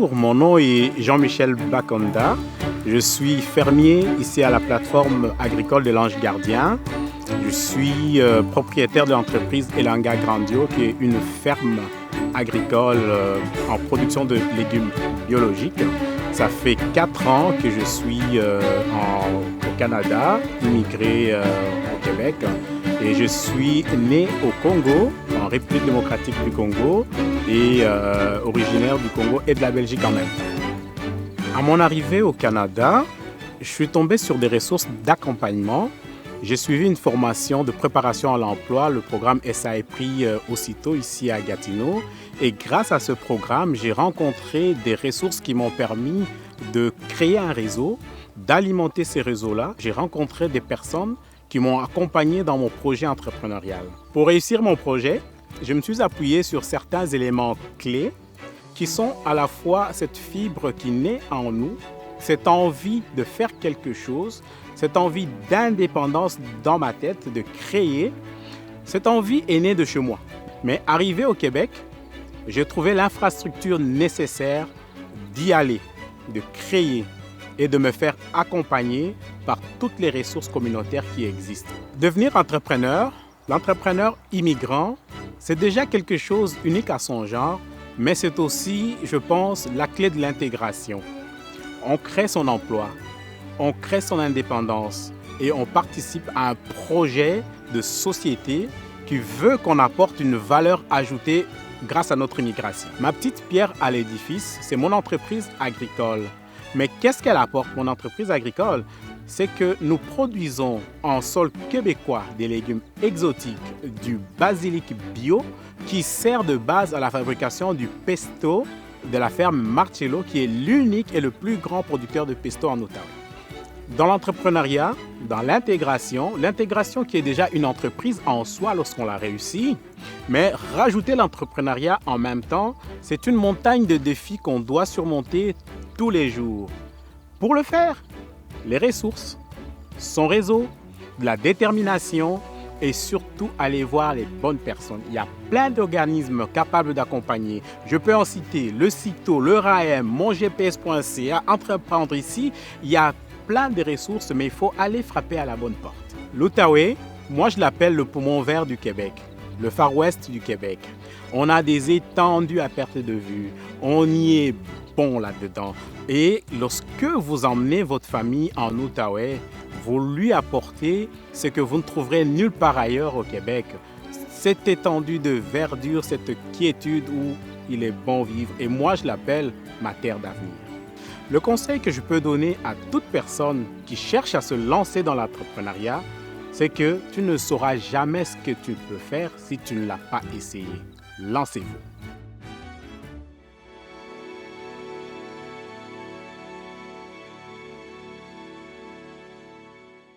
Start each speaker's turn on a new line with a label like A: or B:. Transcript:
A: Bonjour, mon nom est Jean-Michel Bakonda. Je suis fermier ici à la plateforme agricole de l'Ange Gardien. Je suis propriétaire de l'entreprise Elanga Grandio, qui est une ferme agricole en production de légumes biologiques. Ça fait 4 ans que je suis au Canada, immigré au Québec. Et je suis né au Congo, en République démocratique du Congo, et originaire du Congo et de la Belgique en même temps. À mon arrivée au Canada, je suis tombé sur des ressources d'accompagnement. J'ai suivi une formation de préparation à l'emploi, le programme SAEPRI aussitôt ici à Gatineau. Et grâce à ce programme, j'ai rencontré des ressources qui m'ont permis de créer un réseau, d'alimenter ces réseaux-là. J'ai rencontré des personnes qui m'ont accompagné dans mon projet entrepreneurial. Pour réussir mon projet, je me suis appuyé sur certains éléments clés qui sont à la fois cette fibre qui naît en nous, cette envie de faire quelque chose, cette envie d'indépendance dans ma tête, de créer. Cette envie est née de chez moi. Mais arrivé au Québec, j'ai trouvé l'infrastructure nécessaire d'y aller, de créer et de me faire accompagner par toutes les ressources communautaires qui existent. Devenir entrepreneur, l'entrepreneur immigrant, c'est déjà quelque chose unique à son genre, mais c'est aussi, je pense, la clé de l'intégration. On crée son emploi, on crée son indépendance et on participe à un projet de société qui veut qu'on apporte une valeur ajoutée grâce à notre immigration. Ma petite pierre à l'édifice, c'est mon entreprise agricole. Mais qu'est-ce qu'elle apporte, mon entreprise agricole? C'est que nous produisons en sol québécois des légumes exotiques, du basilic bio qui sert de base à la fabrication du pesto de la ferme Marcello, qui est l'unique et le plus grand producteur de pesto en Outaouais. Dans l'entrepreneuriat, dans l'intégration qui est déjà une entreprise en soi lorsqu'on l'a réussi, mais rajouter l'entrepreneuriat en même temps, c'est une montagne de défis qu'on doit surmonter tous les jours. Pour le faire, les ressources, son réseau, de la détermination et surtout aller voir les bonnes personnes. Il y a plein d'organismes capables d'accompagner. Je peux en citer le CITO, le RAEM, mongps.ca, Entreprendre ici. Il y a plein de ressources, mais il faut aller frapper à la bonne porte. L'Outaouais, moi je l'appelle le poumon vert du Québec, le Far West du Québec. On a des étendues à perte de vue. On y est bon là-dedans. Et lorsque vous emmenez votre famille en Outaouais, vous lui apportez ce que vous ne trouverez nulle part ailleurs au Québec. Cette étendue de verdure, cette quiétude où il est bon vivre. Et moi, je l'appelle ma terre d'avenir. Le conseil que je peux donner à toute personne qui cherche à se lancer dans l'entrepreneuriat, c'est que tu ne sauras jamais ce que tu peux faire si tu ne l'as pas essayé. Lancez-vous.